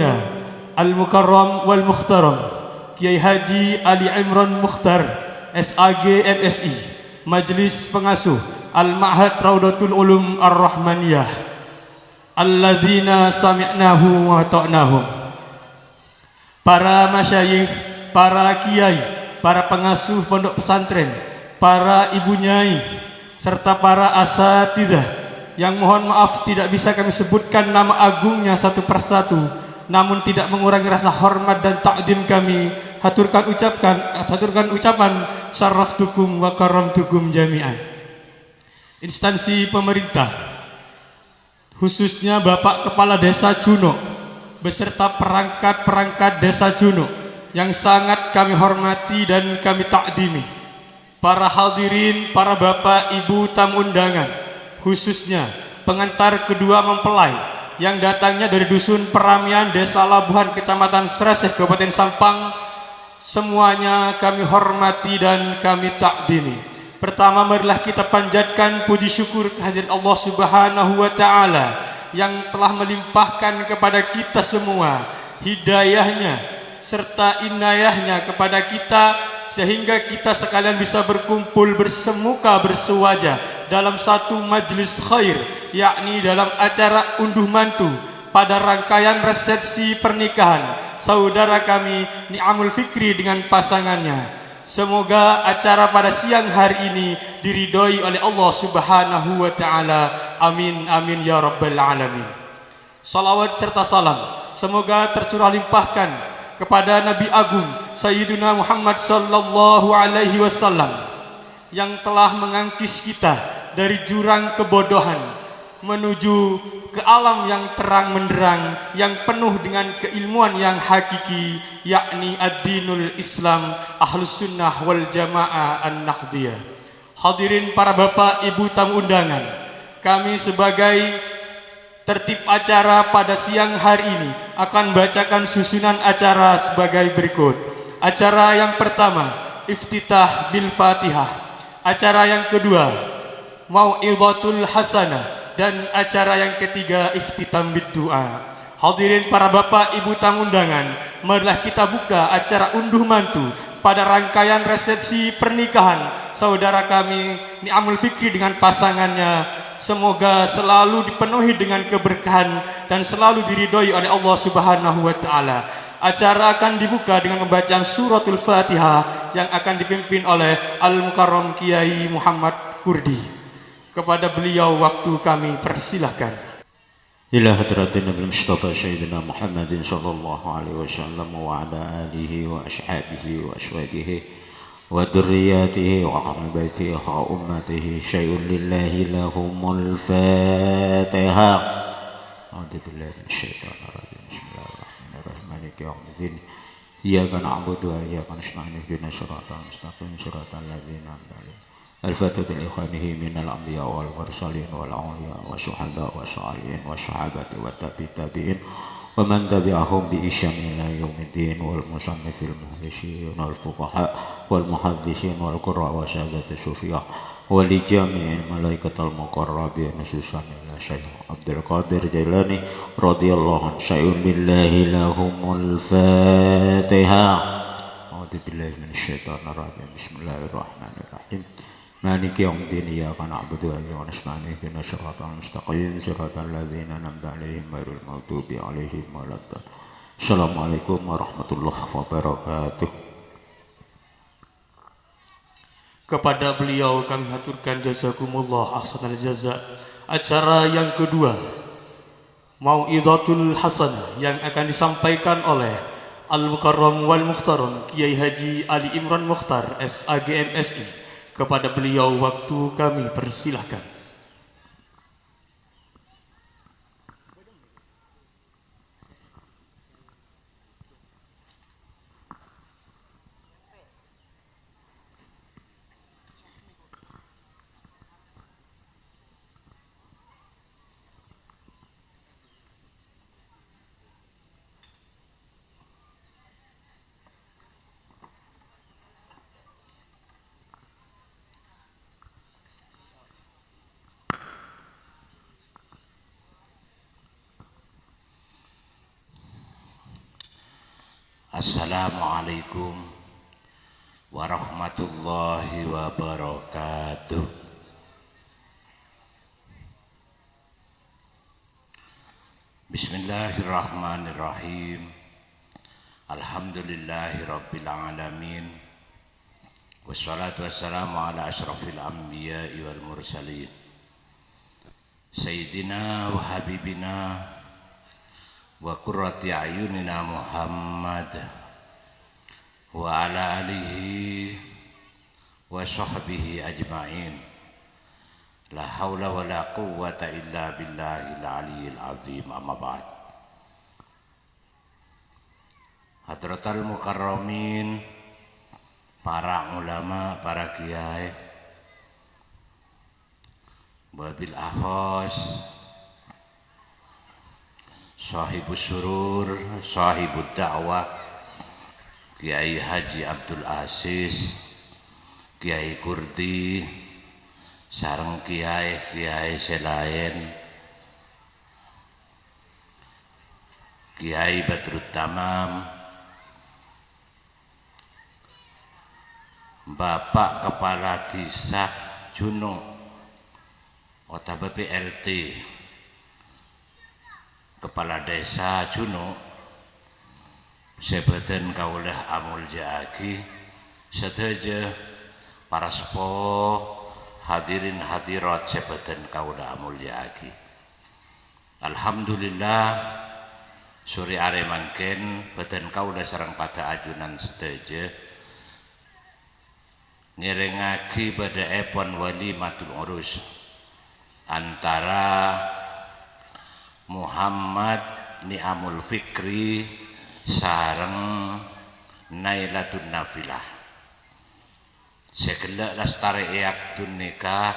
Waliina Al-Mukarram wal Mukhtaram Kiai Haji Ali Imran Mukhtar SAG MSI, Majelis Pengasuh Al-Ma'had Raudatul Ulum Ar-Rahmaniyah, alladzina sami'nahu wa ta'nahum, para masyayikh, para kiai, para pengasuh pondok pesantren, para ibu nyai, serta para asatidzah yang mohon maaf tidak bisa kami sebutkan nama agungnya satu persatu, namun tidak mengurangi rasa hormat dan takdim kami haturkan ucapan syaraftukum wa karamtukum jami'an. Instansi pemerintah, khususnya Bapak Kepala Desa Juno beserta perangkat-perangkat Desa Juno yang sangat kami hormati dan kami takdimi, para hadirin, para bapak ibu tamu undangan, khususnya pengantar kedua mempelai yang datangnya dari Dusun Peramian Desa Labuhan Kecamatan Sreseh Kabupaten Sampang, semuanya kami hormati dan kami takdimi. Pertama, marilah kita panjatkan puji syukur kehadirat Allah Subhanahu wa taala yang telah melimpahkan kepada kita semua hidayahnya serta inayahnya kepada kita, sehingga kita sekalian bisa berkumpul bersemuka bersuwajah dalam satu majelis khair, yakni dalam acara unduh mantu pada rangkaian resepsi pernikahan saudara kami Ni'amul Fikri dengan pasangannya. Semoga acara pada siang hari ini diridhoi oleh Allah Subhanahu wa taala. Amin amin ya rabbal alamin. Salawat serta salam semoga tercurah limpahkan kepada Nabi Agung Sayyidina Muhammad sallallahu alaihi wasallam yang telah mengangkis kita dari jurang kebodohan menuju ke alam yang terang menderang, yang penuh dengan keilmuan yang hakiki, yakni ad-dinul Islam Ahlus Sunnah wal Jamaah An-Nahdiyah. Hadirin para bapak ibu tamu undangan, kami sebagai tertib acara pada siang hari ini akan bacakan susunan acara sebagai berikut. Acara yang pertama, iftitah bil Fatihah. Acara yang kedua, mau'izatul hasanah. Dan acara yang ketiga, ikhtitam bid-du'a. Hadirin para bapak ibu tamu undangan, marilah kita buka acara unduh mantu pada rangkaian resepsi pernikahan saudara kami Ni'amul Fikri dengan pasangannya. Semoga selalu dipenuhi dengan keberkahan dan selalu diridhoi oleh Allah Subhanahu wa taala. Acara akan dibuka dengan pembacaan suratul Fatihah yang akan dipimpin oleh Al-Mukarram Kiai Muhammad Kurdi. Kepada beliau waktu kami persilahkan. Ila hadratin Nabi Mustafa Sayyidina Muhammadin sallallahu alaihi wasallam wa ala alihi wa ashabihi wa aswajihi wa dzurriyyatihi wa ahli baitihi wa ummatihi syai'un lillahi lahumul Fatihah. A'udzu billahi minasyaitonir rajim. Bismillahirrahmanirrahim. Maliki yaumiddin. Iyyaka na'budu wa iyyaka nasta'in. Ihdinas siratal mustaqim siratal ladzina an'amta 'alaihim. الفتاة لإخوانه من الأنبياء والمرسلين والأولياء والشهداء والصالحين والصحابة والتابعين ومن تبعهم بإحسان إلى يوم الدين والمصنف المخلصين والفقهاء والمحدثين والقراء وسادة الصوفية ولجميع الملائكة المقربين خصوصا إلى شيخ عبد القادر جيلاني رضي الله عنه. شيء بالله لهم الفاتحة. أعوذ بالله من الشيطان الرجيم. بسم الله الرحمن الرحيم. مالك يوم الدين إياك نعبد وإياك نستعين اهدنا الصراط المستقيم صراط الذين أنعمت عليهم غير المغضوب عليهم ولا الضالين. Assalamualaikum warahmatullahi wabarakatuh. Kepada beliau kami haturkan jazakumullah ahsanal jaza. Acara yang kedua, mau'izatul hasanah yang akan disampaikan oleh Al-Mukarram wal Mukhtaram Kiai Haji Ali Imran Mukhtar SAG MSI. Kepada beliau waktu kami persilahkan. Assalamualaikum warahmatullahi wabarakatuh. Bismillahirrahmanirrahim. Alhamdulillahi rabbil alamin. Wassalatu wassalamu ala asyrafil anbiya'i wal mursalin. Sayyidina wa habibina wa qurrati ayunina Muhammad wa ala alihi wa sahbihi ajma'in. La haula wa la quwwata illa billahil aliyyil azim. Amma ba'd. Hadratal mukarramin, para ulama, para kiai, wabil akhos, sahibus surur, sahibud da'wah, Kiai Haji Abdul Aziz, Kiai Kurdi, sareng kiai selain, Kiai Badrut Tamam, Bapak Kepala Desa Juno Otaba PLT, Kepala Desa Juno, sebadan kaulah amul jaaki, sedaja para sepuh, hadirin hadirat sebadan kaulah amul jaaki. Alhamdulillah, suri are mangken badan kaulah sareng pada ajunan sedaja nirengaki pada epon walimatul urus antara Muhammad Ni'amul Fikri sareng Nailatun Nafilah. Segelak lastari iaktun nikah,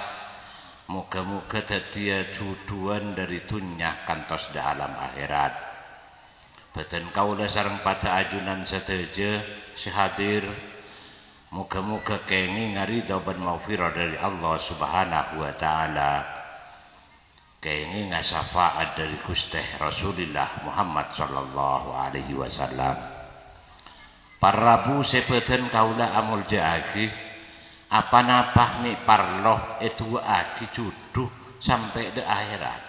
muga-muga dadia juduan dari dunya kantos da alam akhirat. Badan kaula sareng pada ajunan sedaja sehadir, muga-muga kengi ngaridho ban maghfirah dari Allah Subhanahu wa taala. Kengi ngasyafaat dari Gusti Rasulullah Muhammad sallallahu alaihi wasallam. Parabu sebadan kaula amul jaaki, apa napah mi parloh itu aki juduh sampai de akhirat.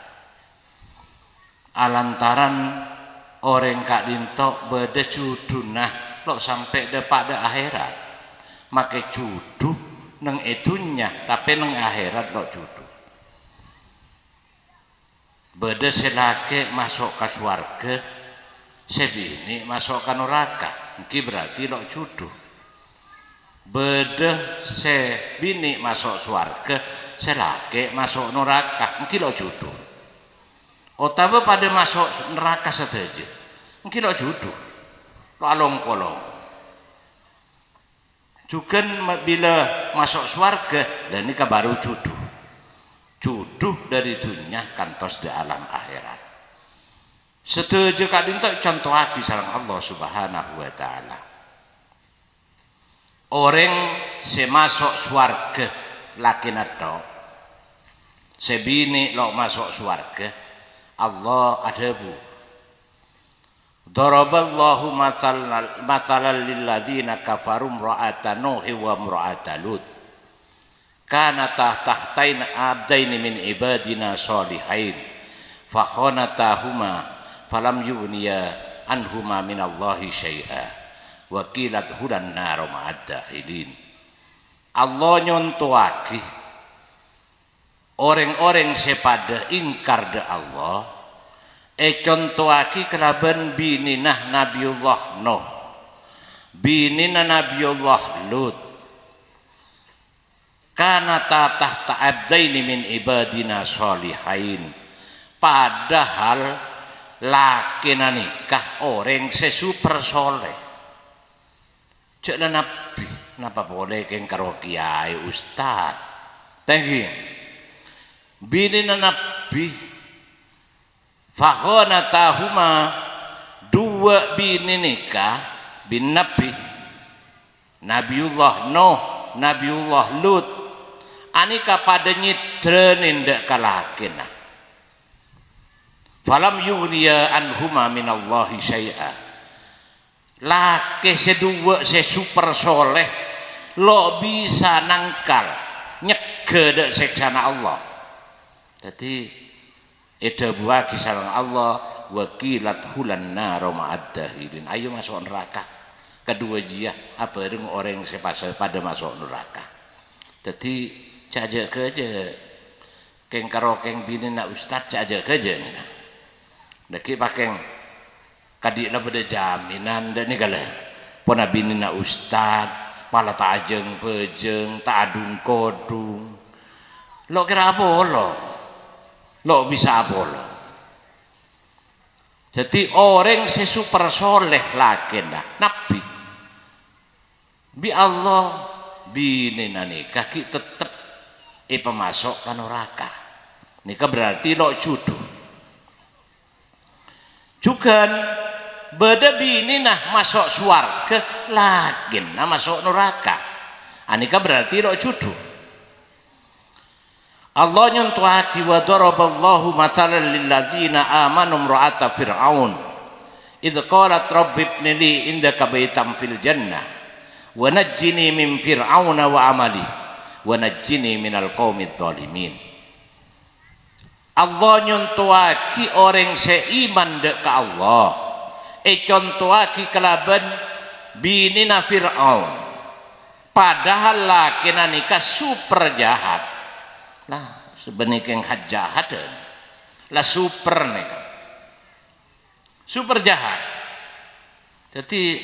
Alantaran orang kak dintok beda judunah lo sampai de pada akhirat. Make juduh neng itunya tapi neng akhirat lo juduh. Beda selake masuk ke surga, sebini masuk ke neraka. Ini berarti lo juduh. Beda sebini masuk surga, selake masuk neraka. Ini lo juduh. Otaba pada masuk neraka saja. Ini lo juduh. Lo along-kolong. Juga bila masuk surga, dan ini baru juduh. Juduh dari dunia kantos di alam akhirat. Setuju kadin tak contoh hati sareng Allah Subhanahu wa taala. Orang semasuk swarga laki nato, sebini lo masuk swarga, Allah adabu. Daraballahu mathalan lil ladzina kafaru imra'ata Nuh wa imra'ata Lut. Kana tahtain abdaini min ibadina sholihain fakhonatahuma falam yughniya anhuma minallahi syai'a wa qilat hudan nar ma'ad dakhilin. Allah nyontoaki orang-orang sepada ingkar de Allah contoaki kelaban bininah Nabiullah Nuh, bininah Nabiullah Lut. Kana tahta abdaini min ibadina sholihain, padahal lakina nikah orang sesuper soleh. Ceklah nabi, napa boleh keng karo kiai ustad. Tenggi, binina nabi, fakhonatahuma, dua bini nikah bin nabi, Nabiullah Nuh, Nabiullah Lut. Anika pada nyitrenin dek kalakina. Falam yughniya anhuma minallahi syai'a. laki sedua se super soleh lo bisa nangkal nyegede seksana Allah. Jadi eda buah kisah Allah wakilat hulan naro ma'ad-dahilin, ayo masuk neraka. Kedua jia apa orang sepasal pada masuk neraka. Jadi caja kerja keng karo keng bini nak ustad caja kerja ni kan. Daki pakeng kadik lah pada jaminan dan ni kala pona bini nak ustad pala tak ajeng pejeng tak adung kodung lo kira apa lo bisa apa lo. Jadi orang sesuper soleh laki nabi bi Allah bini nikah ki tetep pemasok kan neraka. Nikah berarti lo jodoh. Juga beda bini nah masuk swarga lagi nah masuk neraka. Nikah berarti lo jodoh. Allah nyontohaki wa daraballahu mathalan lil ladzina amanu imra'ata fir'aun idz qalat rabbi ibni li indaka baitan fil jannah wa najjini min fir'auna wa amali wa najjini minal qaumidz zalimin. Allah nyontohaki orang seiman dek ke Allah contohaki kelaban binina Fir'aun padahal laki nikah super jahat lah sebenarnya yang jahat lah super nih super jahat. Jadi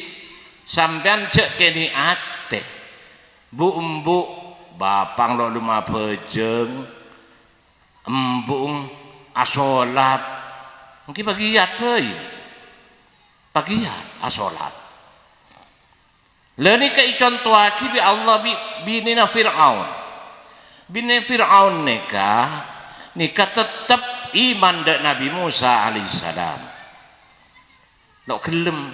sampean cek kini ate bu bapang lo lumah pejeng embung asolat mungkin bagiat bagiat asolat lani ke contoh aki bi Allah binina Fir'aun bini Fir'aun nikah tetap iman dek Nabi Musa alaihissalam lo gelem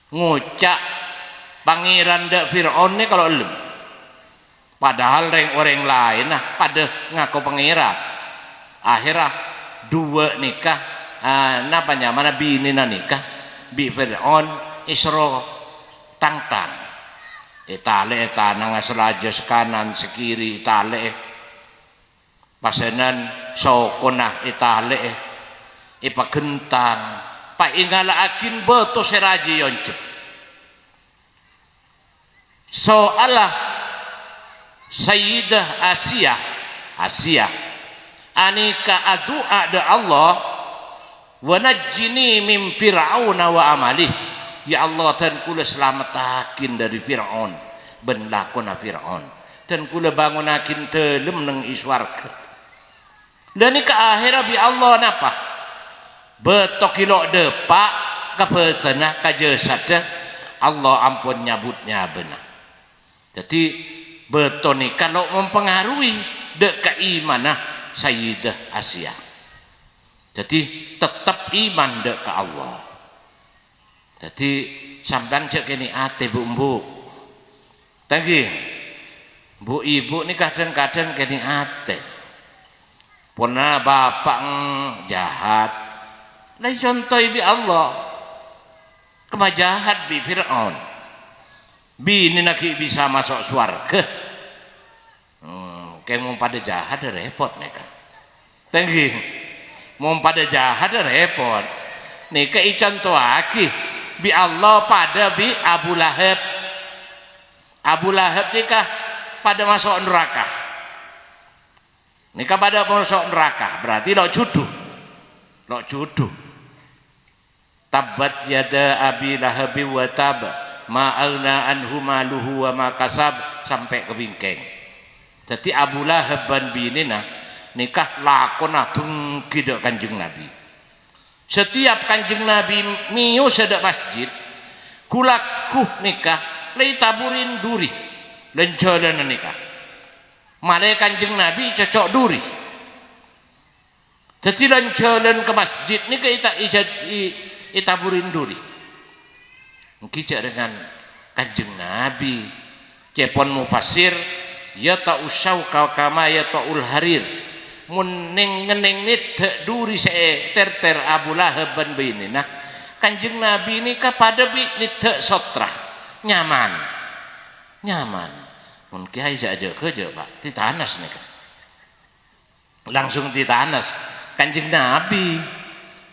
ngucak pangeran dek Fir'aun nih kalau lem padahal orang lain pada ngaku pangeran akhirnya dua nikah napanya mana bini nikah bi Fir'aun Isra tang itale tanang selaja sekanan sekiri itale pasenan sokonah itale ipa gentang pa ingala akin beto seraji yoncep soalah Sayyidah Asia anika addu'a da Allah wa najjini min fir'auna wa amalih ya Allah dan kula selamatakin dari Fir'aun ben lakona Fir'aun dan kula bangunakin telem nang iswarga dan ni ke akhirah bi Allah napa betok kilo depak kapetena kajesada Allah ampun nyabutnya benar. Jadi beton ni kalau mempengaruhi dek keimanah Sayyidah Asia. Jadi tetap iman dek ke Allah. Jadi sampean cek kini ate bu tadi bu ibu ni kadang-kadang kini ate pernah bapak jahat lain contoh bi Allah kemajahat bi Fir'aun bini nak bisa masuk surga kayak mau pada jahat repot mereka tinggi mau pada jahat repot nih ke contoh aki bi Allah pada bi Abu Lahab nikah pada masuk neraka nikah pada masuk neraka berarti lo jodoh tabat yada abi lahabi wa tab ma'alna anhu maluhu wa ma kasab sampai ke bingkeng. Jadi Abu Lahab ban binina nikah lakona tungki dek Kanjeng Nabi. Setiap Kanjeng Nabi miu sedek masjid kulaku nikah lei taburin duri lencolan nikah malai Kanjeng Nabi cocok duri jadi lencolan ke masjid nikah itaburin duri mungkin dengan Kanjeng Nabi cepon mufasir ya ta'usau kama ya ta'ul harir mun neng nit duri se ter Abu Lahab ban binina Kanjeng Nabi ini kepada bi nite sotra nyaman mun kiai aja kerja Pak titanas nih kan langsung titanas Kanjeng Nabi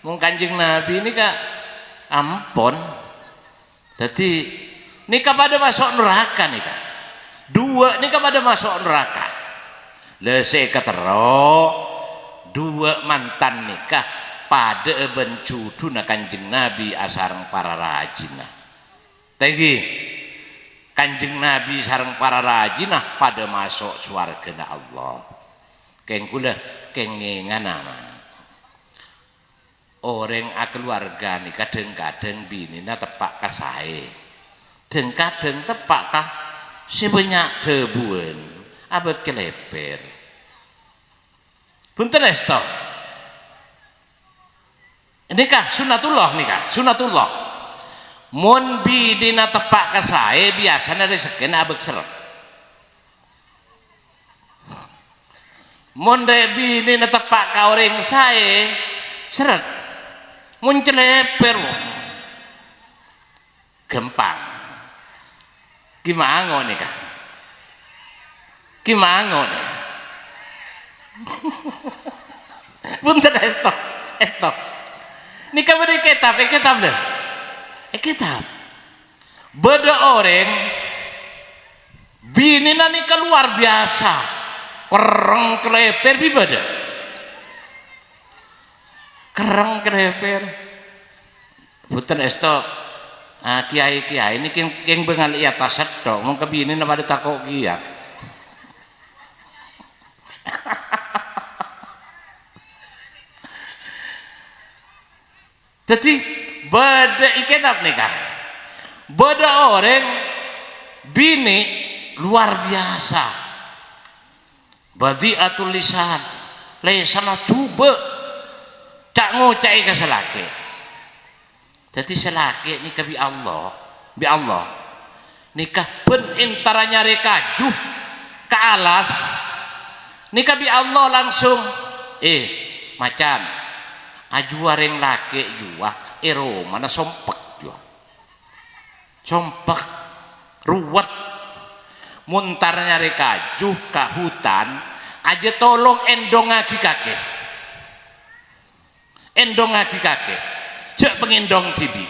mun Kanjeng Nabi ini kak ampun jadi ini kepada masuk neraka nih kak dua ini kepada masuk neraka lese ketero dua mantan nikah pada bencuduna Kanjeng Nabi asareng para rajinah tegi Kanjeng Nabi sareng para rajinah pada masuk swarga Allah keng kula kengengan nama orang keluarga nih kadang-kadang binina tepak kasae dan kadang tepak kah sebanyak debuan abad keleper punten esto nikah sunatullah mun bidina tepak kasae biasanya rezekina abek seret mun bidina tepak ka orang sae seret mun celeper gempang gimana nikah gimana nih punten esto nikah beri kitab deh kitab beda orang binina nikah luar biasa kereng keleper bibada kereng keleper punten esto kiai ini keng bengal iya taset dong mau kebini nama ada takok kia jadi beda ikenap nikah beda orang bini luar biasa badiatul lisan lesana coba cak ngocai ke selaki jadi selaki nikah bi Allah nikah ben intara nyari kajuh ke alas nikah bi Allah langsung macan ajuareng laki jua mana sompek jua sompek ruwet muntar nyari kajuh ke hutan aja tolong endong lagi kakek cek pengendong tibi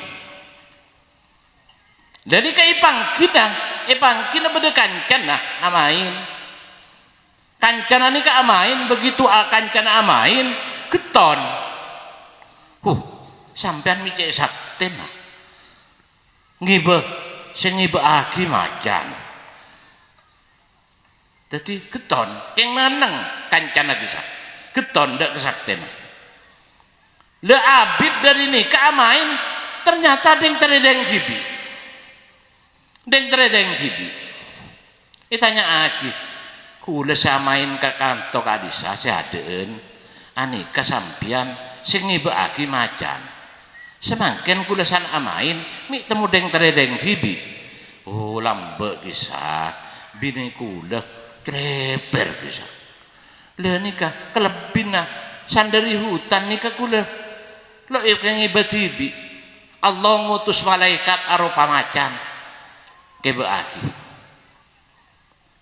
jadi ke ipang kina beda kancana amain kancana ini ke amain begitu kancana amain keton sampean micek sakten ngibe aki macan jadi keton yang naneng kancana bisa keton ndak kesakten le abid dari ini keamain ternyata deng teredeng gibi itanya aki kula samain ke kantor kadisa seadeun anika sampian sing ngibeaki macan semangken kula san amain mi temu deng teredeng gibi lambe kisah bini kula kreper kisah le nikah kelebina sandari hutan nikah kula lo yang ibadibi Allah ngutus malaikat arupa macan kebeaki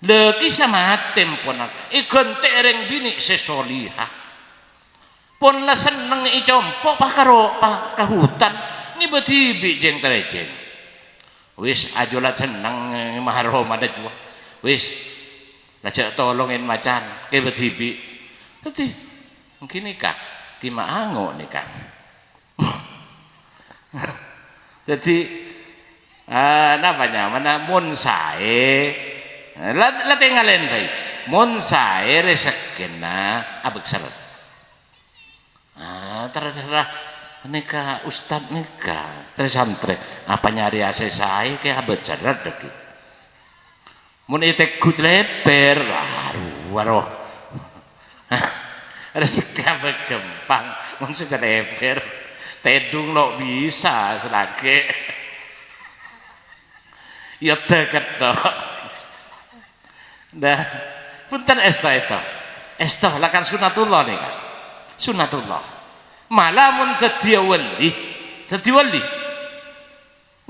le kisah matem ponak ikon tereng bini sesolihah pon la seneng icompo pakaro ka hutan ngibetibi jeng terejeng wis ajola seneng maharoma da jua wis lajak tolongin macan kebetibi tadi mungkin nikah kimaango nikah jadi namanya mana mun sae la tinggalin bae mun sae rezekina abek seret terserah nikah ustad nikah tersantri apa nyari ase sae ke abet seret deki mun itek gut leper waruh rezeki abek gempang mun sudah leper tedung lo bisa selagi ya deket dok dah punten esto lakan sunatullah nih kan sunatullah malah mun dadi wali dadi wali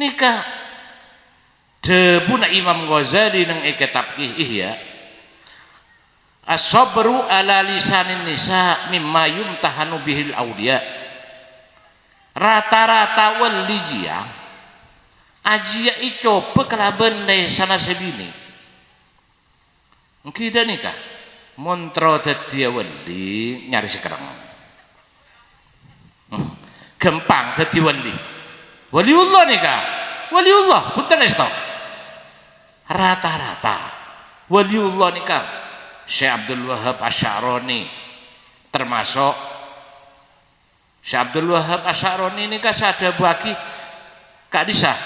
nikah debuna Imam Ghazali nang kitab Ihya as-sabru ala lisanin nisa mimma yumtahanu bihil aulia. Rata-rata wali jia ajia icoba kelaban deh sana sebini mungkin dah nikah montro dadi wali nyari sekarang gampang dadi wali waliullah nikah waliullah punten esto rata-rata waliullah nikah Syekh Abdul Wahab Asy'arani termasuk Syekh Abdul Wahab Asy'arani ini kan sada bagi kak disah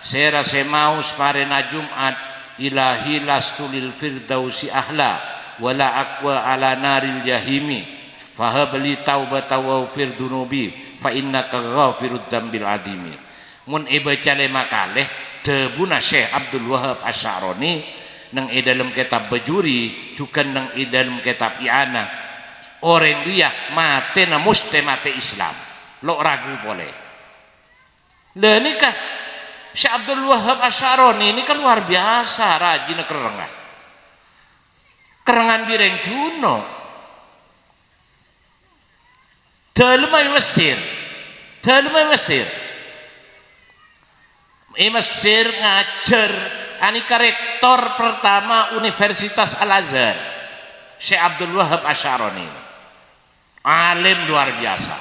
saya rasa mau separena Jumat ilahi lastulil firdausi ahla wala aqwa ala naril jahimi fahabli taubata wa firdunubi fa innaka ghafirud dambil adimi mun ibacale makaleh debuna Syekh Abdul Wahab Asy'arani nang dalam kitab Bajuri juga nang dalam kitab I'ana orang dia mate na muste mate Islam lo ragu boleh le nikah Syekh Abdul Wahab Asy'arani ini kan luar biasa rajin kerengan bireng juno dalemai Mesir Mesir ngajar anika rektor pertama Universitas Al-Azhar Syekh Abdul Wahab Asy'arani alim luar biasa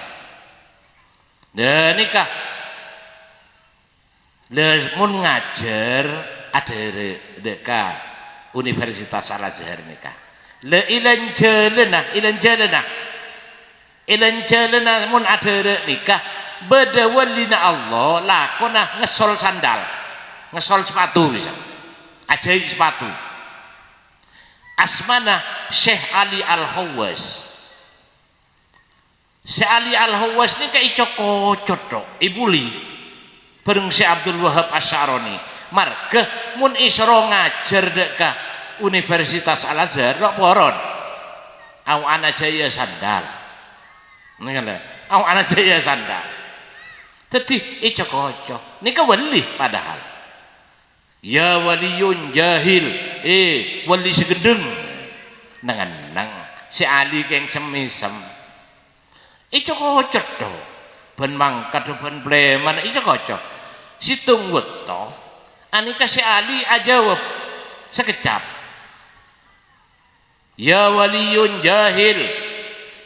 dan nikah mun ngajar ada deka Universitas Al-Azhar nikah le ilan jalana mun ada nikah beda walina Allah lakona ngesol sandal ngesol sepatu bisa ajaib sepatu asmana Syekh Ali Al-Hawwas. Syekh Ali Al-Hawwas ini kayak cokocot dok ibuli bareng Syekh Abdul Wahab Asy'arani marga mun isro ngajar deka Universitas Al-Azhar dok poron au ana jaya sandal ini kan au ana jaya sandal jadi cokocot ini ke wali padahal ya waliyun jahil wali segedeng nang si Ali keng semisem itu kocok do ben mangkat ben bleman itu kocok situng weto anika si Ali ajawab sekejap ya waliyun jahil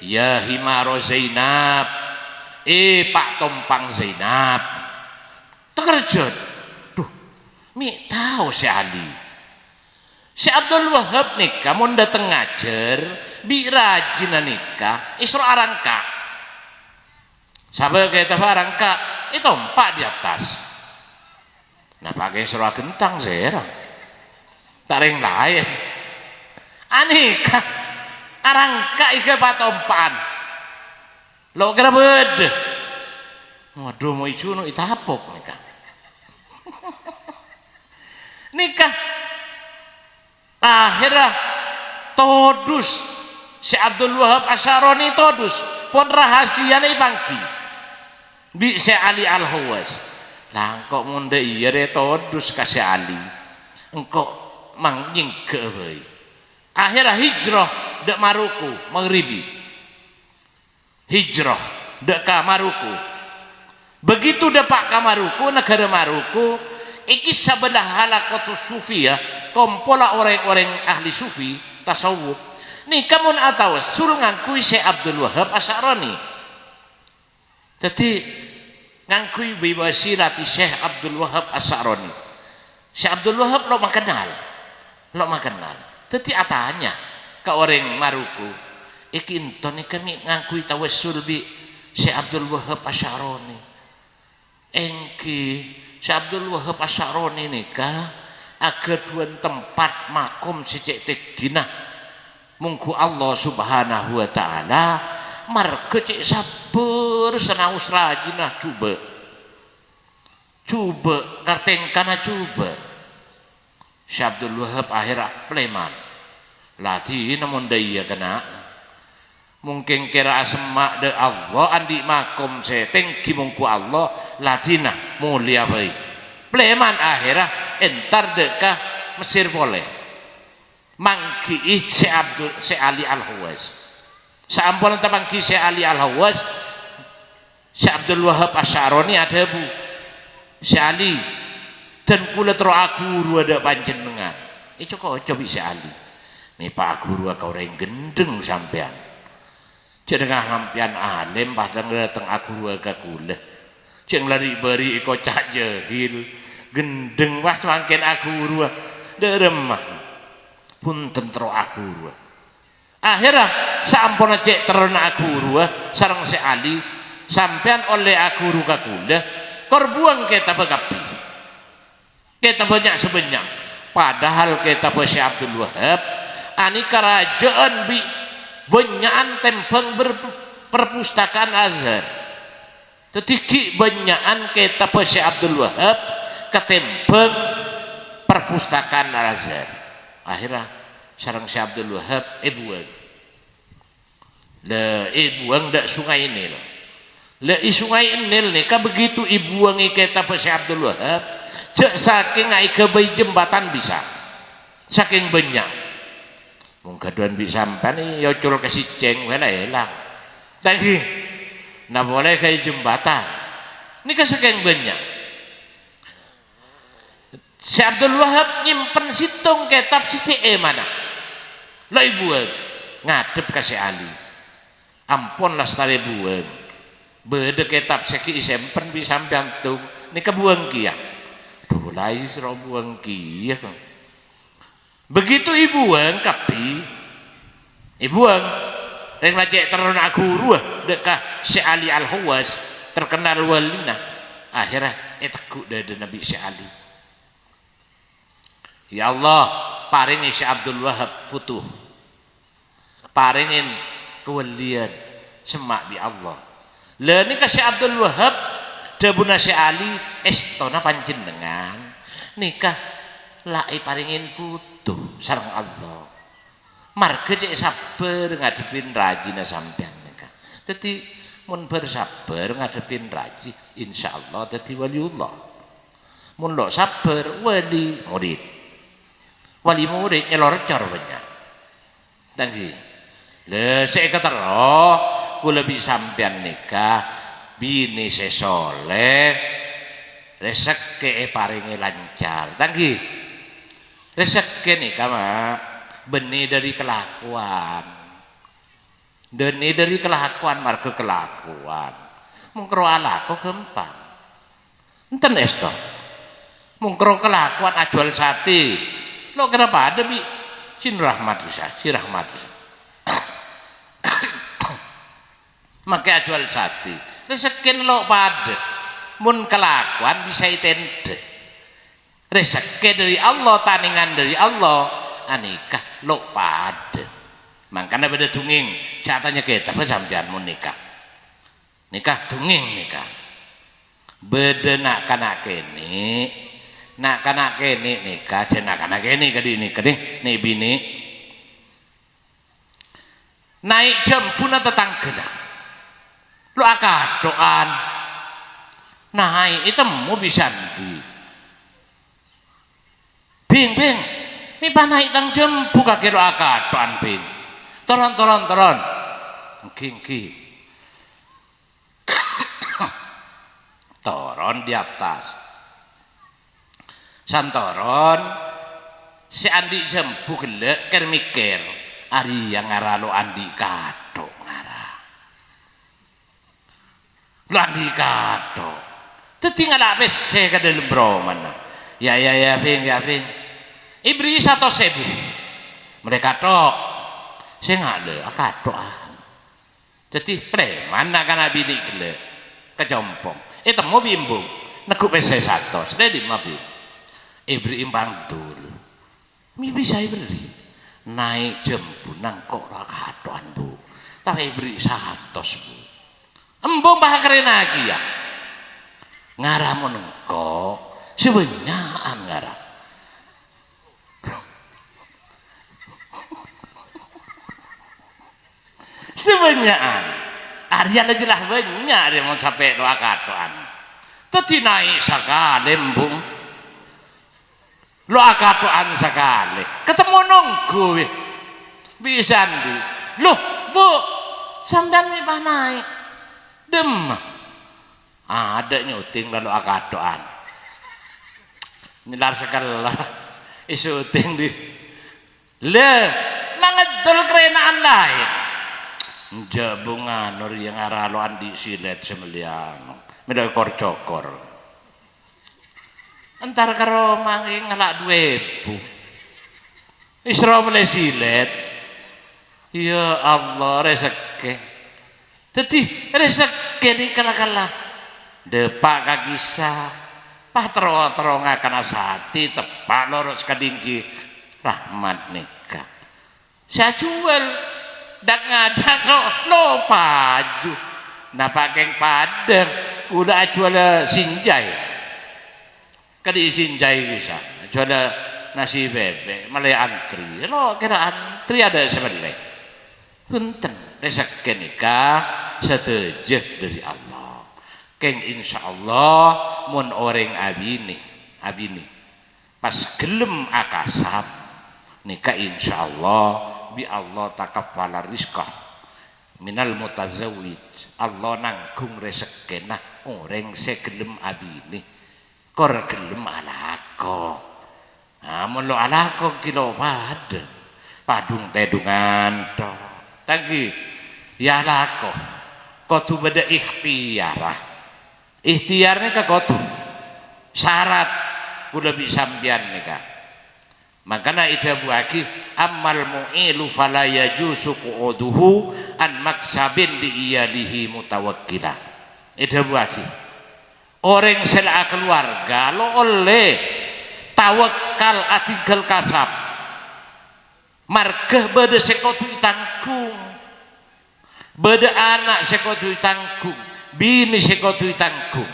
ya himaro Zainab Pak Tompang Zainab tekerjot mi tahu si Ali si Abdul Wahab nikah mau dateng ngajar bi rajin nikah isro arangka sampai kita arangka itu empat di atas nah pakai isro gentang serang taring lain anika arangka ika patompan lo kira beda waduh mau icu no itapok nikah nikah akhirnya todus si Abdul Wahab Asy'arani todus pon rahasianya pangki bi si Ali Al-Hawwas lah kok munde iya deh todus kasih Ali engkau mangjing ke euy akhirnya hijrah dek Maruku maghribi hijrah dek ka Maruku begitu depak ka Maruku negara Maruku iki sabelah halaqatu sufi ya kompola orang-orang ahli sufi tasawuf nih kamu atawassul ngangkui Syekh Abdul Wahab Asy'arani jadi ngangkui biwasirati Syekh Abdul Wahab Asy'arani Syekh Abdul Wahab lo makenal jadi atanya ke orang Maruku iki enton kami ngangkui tawassul bi Syekh Abdul Wahab Asy'arani engki Syekh Abdul Wahab Asy'arani nikah agar dua tempat makom sejak tegina mungku Allah subhanahu wa ta'ala marga cek sabar senaus rajinah coba kartengkana coba Syekh Abdul Wahab akhirnya pleman latih namun daya kena mungkin kira asma de Allah andi makom seteng ki mungku Allah Latina mulia baik pleman akhirah entar deka Mesir boleh mangki si Ali Al-Hawas saampun enta mangki si Ali Al-Hawas si Abdul Wahab Asy'arani ada bu si Ali dan kula tero aku ada panjenengan itu kok coba si Ali nih Pak Guru kau orang gendeng sampean jenengah sampean alim padahal datang aku ke kula ceng lari beri iko cak jahil gendeng wah semakin aku ruah deremah pun tentro aku ruah akhirnya sampun cek terna aku ruah sarang si Ali sampean oleh aku ruah kula korbuang kita begapi kita banyak sebanyak padahal kita si Abdul Wahab ani kerajaan bi banyakan tempeng perpustakaan Azhar tetiki banyakan kita si Abdul Wahab ketempeng perpustakaan Al-Azhar akhirnya sarang si Abdul Wahab buang buang dak sungai ini loh sungai Nil nih kan begitu buang kita si Abdul Wahab cek saking ngai kebai jembatan bisa saking banyak mungkaduan bisa sampai nih yocul kasih ceng wala hilang tadi nah boleh kayak jembatan ini kesekian banyak si Abdul Wahab nyimpen situng kitab si mana lo ibuan ngadep ke si Ali ampun lah setari buang beda kitab seki isempen bisa sampai antum ini kebuang kia aduh lai serau buang kia begitu ibuan kapi ibuan yang lajak terun aku ruah dekah si Ali Al-Hawas terkenal walina akhirnya takut dari Nabi si Ali ya Allah paringi si Abdul Wahab futuh paringin kewalian semak di Allah lah ini si Abdul Wahab dabuna si Ali estona panjenengan nikah lai paringin futuh sareng Allah marga cek sabar ngadepin rajina sampean nikah jadi mun bersabar ngadepin raji insyaallah dadi waliullah mun lo sabar wali murid nyelor cor banyak tadi le saya kata ku lebih sampean nikah bini sesoleh rezeki paringi lancar tadi rezeki nikah mak benih dari kelakuan marga kelakuan mungkro ala kok gampang enten esto mungkro kelakuan ajual sate lo kenapa ada bi si rahmat maka ajual sate rezeki lo pada mun kelakuan bisa itende rezeki dari Allah taningan dari Allah anikah lo pada makanya beda tunging catanya kita sampean mau nikah tunging nikah beda nak kanak kene nikah jenak kanak kene kadi nih bini naik jempuna tetanggana lo akad doan naik itu mau bisa di bing ini panai tang jempu kaki lo akad doan bing toron ki toron di atas santoron si Andi jempu gelek ker mikir ari yang ngara lo Andi kadok ngara lo Andi kadok tetinggal apa sih ke dalam broman ya ping ibri 1.000 mereka tok saya nggak ada akad doa jadi preman kan bini gile kejompong itu mau bimbung nekuk pc 100 sudah di mobil ibri imbang dulu mi bisa ibri naik jempunan kok akad doan bu tapi ibri 100 bu embung bah keren lagi ya ngarah menengkok sebenarnya ngarah sebenarnya Arya jelas banyak dia mau sampai doa katoan Tadi naik sekali embung. Lo akatoan sekali. Ketemu nunggu bisa di. Loh bu, sampean mipah naik. Dem. Ada nyuting lalu akatoan. Nilar sekali lah. Isuting di. Le, nangedol kerenaan lain. Jabungan orang yang araloan di silet semeliang. Medal kor-cokor. Entar karo mangi ngelak 2.000. Isra mulai silet. Ya Allah rezeki. Jadi rezeki ini kala-kala. Depak kagisa. Pah tero-tero ngakan asati. Tepak lorot kadingki. Rahmat nikah. Saya jual. Dak ngadak lo paju. Nah pakai padang. Udah jual sinjai. Kadi sinjai bisa. Jual nasi bebek. Malah antri. Lo kira antri ada sebelah. Punten. Rezeki nikah. Setuju dari Allah. Keng insya Allah. Mun orang abini. Pas gelem akasab. Nikah insya Allah. Bi Allah takaffala rizqah minal mutazawwij. Allah nanggung rezekina orang segelem abini kor gelem alako. Mun lo alako kilo padung tedungan to tagi ya alako kudu beda ikhtiarnya ke kudu syarat kudu bisa sampean nikah. Makanya ida buaki amal mu'ilu fala yajusu qu'uduhu an maksabin di iyalihi mutawakkila. Ida buaki orang sela keluarga lo oleh tawakal atinggal kasab margah beda sekotu tanggung beda anak sekotu tanggung bini sekotu tanggung.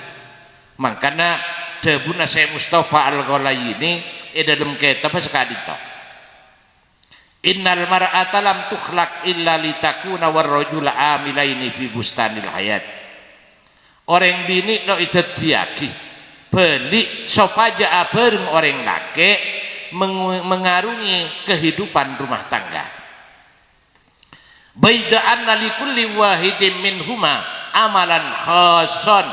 Makanya debuna saya Mustafa Al-Ghalayini dalam kitab sekali to. Innal mar'ata lam tukhlaq illa litakuna warrajula amilaini fi bustanil hayat. Orang bini no itu diaki beli sopaja bareng orang laki mengarungi kehidupan rumah tangga. Baida anna likulli wahidin minhuma amalan khasan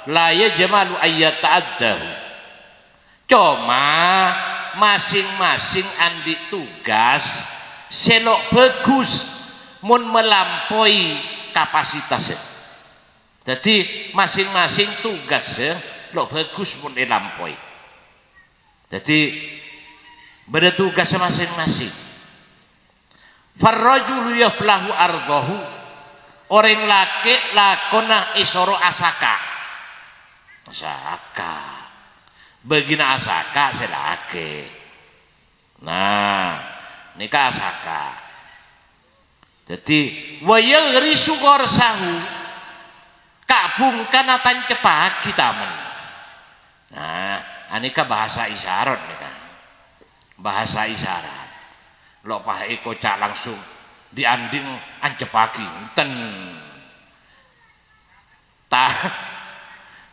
la yajmalu ayyata'addahu. Cuma masing-masing andi tugas selok bagus mun melampaui kapasitasnya. Jadi masing-masing tugasnya lo bagus mun melampaui. Jadi beda tugas masing-masing. Farrajulu yaflahu ardahu. Orang laki lakona isoro asaka. Begina asaka selake. Nah, nikah asaka. Jadi wayang risu gorsahu kabungkan atan cepak kita men. Nah, anika bahasa isyarat nika. Bahasa isyarat. Lo pah eko cak langsung dianding ancepaki ten. Tah.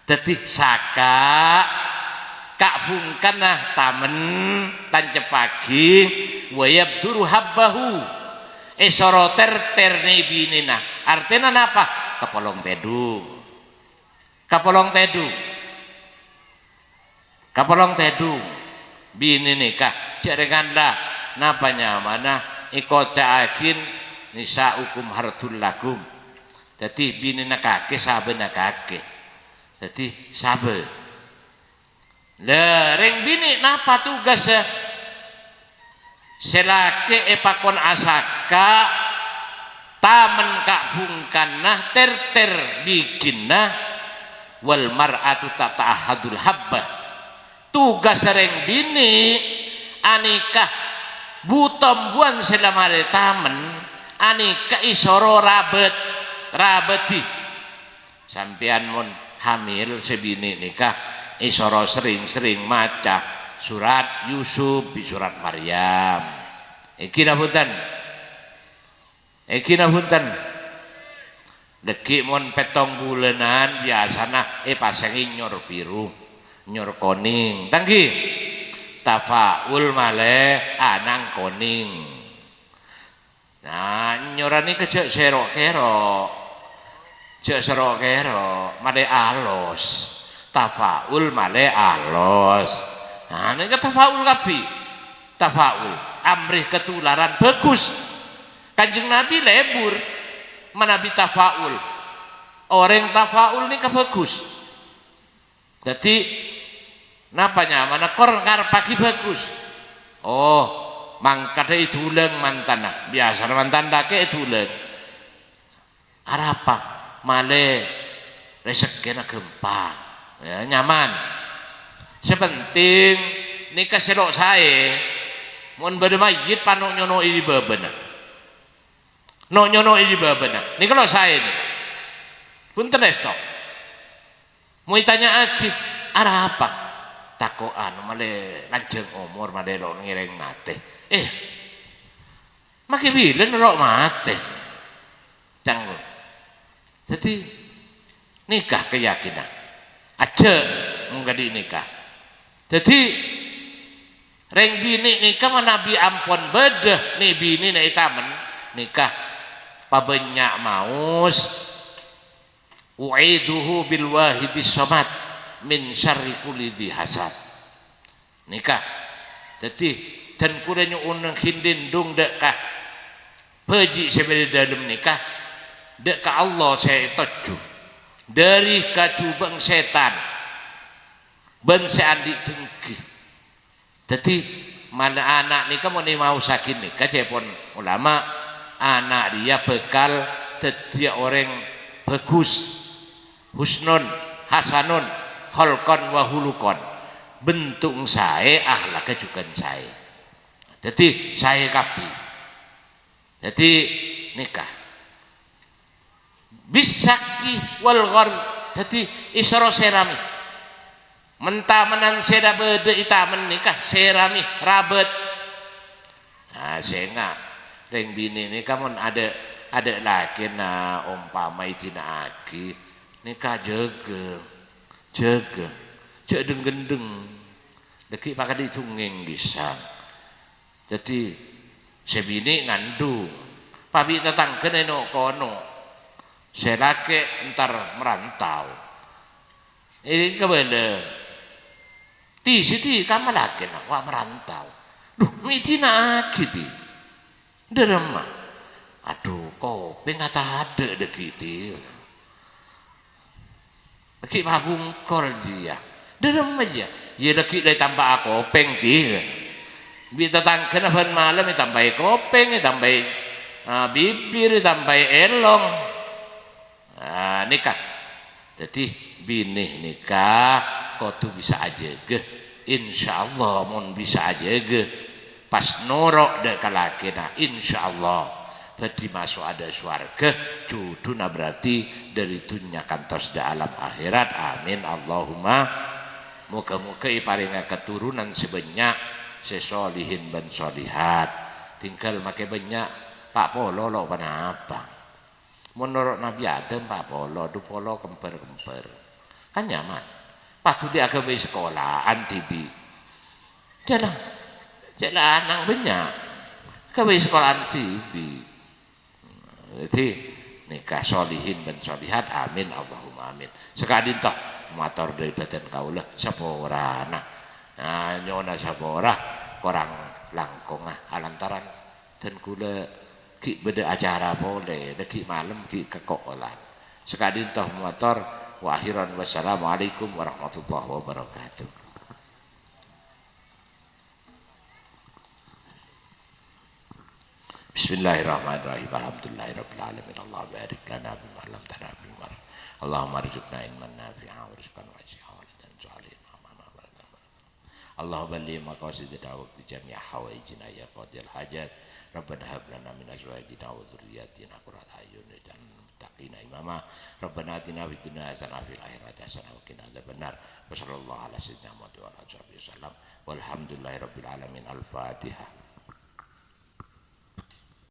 Jadi saka kak bungkana tamen tancep pagi wayab duru habbahu soroter ternibinina artinya apa kapolong tedu bini nikah jaringanlah napanya mana ikotakin nisa hukum hartul lakum. Jadi bini nakake sabe nakake jadi sabe lereng bini napa tugasnya selake epakon asaka tamen kak bungkanna ter bikinna wal mar'atu tata'ahadul habba. Tugas sereng bini anika butombuan selamare tamen anika isoro rabeti sampean mun hamil sebini nikah isoro sering-sering maca surat Yusuf di surat Maryam. Iki napunten Deki mon petong bulanan biasana pasengi nyor biru nyor koning tanggi tafaul male anang koning. Nah nyorani kecek serok kerok cek serok kerok male alos tafaul male alos. Nah ini ke tafaul kapi tafaul amrih ketularan bagus. Kanjeng Nabi lebur manabi tafaul orang tafaul ini bagus. Jadi napanya mana korngar pagi bagus. Oh mangkada itu uleng mantana biasa mantan dake itu uleng arapa male resekena gempa ya, nyaman sepenting nikah selok saya mun bade mayit panok nyono ini babena no nyono ini babena ini kalau saya ini punten estok mau tanya aki arapa takoan male lanjeng umur male lo ngireng mate makin bilen rok mate canggung. Jadi nikah keyakinan aja menggadi nikah. Jadi reng bini nikah manabi ampon bedah nih bini nih tamen nikah pabenyak maus u'iduhu bil wahidis samad min syarri kulli dhi hasad nikah. Jadi dan kurenya unang hindindung dekkah peji sebenarnya dalam nikah dekkah Allah saya toju dari kacubang setan ben seandi tengki. Jadi mana anak nikah mau sakin nikah cepon ulama anak dia bekal tetia orang bagus husnun hasanun holkon wahulukon bentuk saya ahlaknya juga saya. Jadi saya kapi. Jadi nikah bisaki wal ghar. Jadi isro serami mentamenan seda bede itamen nikah serami rabet. Nah saya reng bini nikah mon ada laki na umpama itina aki nikah jaga cek deng-gendeng deki pakai ditunging bisa. Jadi sebini ngandu pabi tetang kene no kono selake entar merantau ini kebenda di sini kamu laki nak wak merantau duh mitina kiti derema aduh kopi ngata ada dekiti laki babung kol dia derema aja ya laki dari tambah aku peng dia bita tangken apa malam ditambahi kopeng ditambahi bibir ditambahi elong nikah. Jadi bini nikah kau tuh bisa aja ge insyaallah mun bisa aja ge pas norok dek kalakina insyaallah jadi masuk ada surga juduna berarti dari dunia kantos da alam akhirat amin Allahumma muka-muka iparinga keturunan sebanyak sesolihin ban solihat tinggal make banyak pak polo lo panapa menurut Nabi Adam pak polo du polo kemper kan nyaman patu dia ke sekolah antibi jalan anak banyak ke sekolah antibi. Jadi nikah solihin ban solihat amin Allahumma amin sekali toh motor dari badan kaulah saporana. Nah nyona sapora korang langkong alantaran dan kula ki beda acara boleh deki malam ki kekolan sekali toh motor wa akhiran wassalamualaikum warahmatullahi wabarakatuh. Bismillahirrahmanirrahim. Alhamdulillahirabbil alamin. Allah barik lana bima lam tana bil mar. Allahumma arzuqna ilman nafi'a wa rizqan wasi'a wa ladan salihin. Allahumma balli maqasid da'wat li jami' hawaijina ya qadil hajat. Rabbana hab lana min azwajina wa dhurriyyatina qurrata a'yun waj'alna muttaqina imama. Rabbana atina fid dunya hasanah wa fil akhirati hasanah wa qina adzabannar. Wa sallallahu ala sayyidina Muhammad wa ala alihi wasallam. Walhamdulillahirabbil alamin. Al-Fatihah.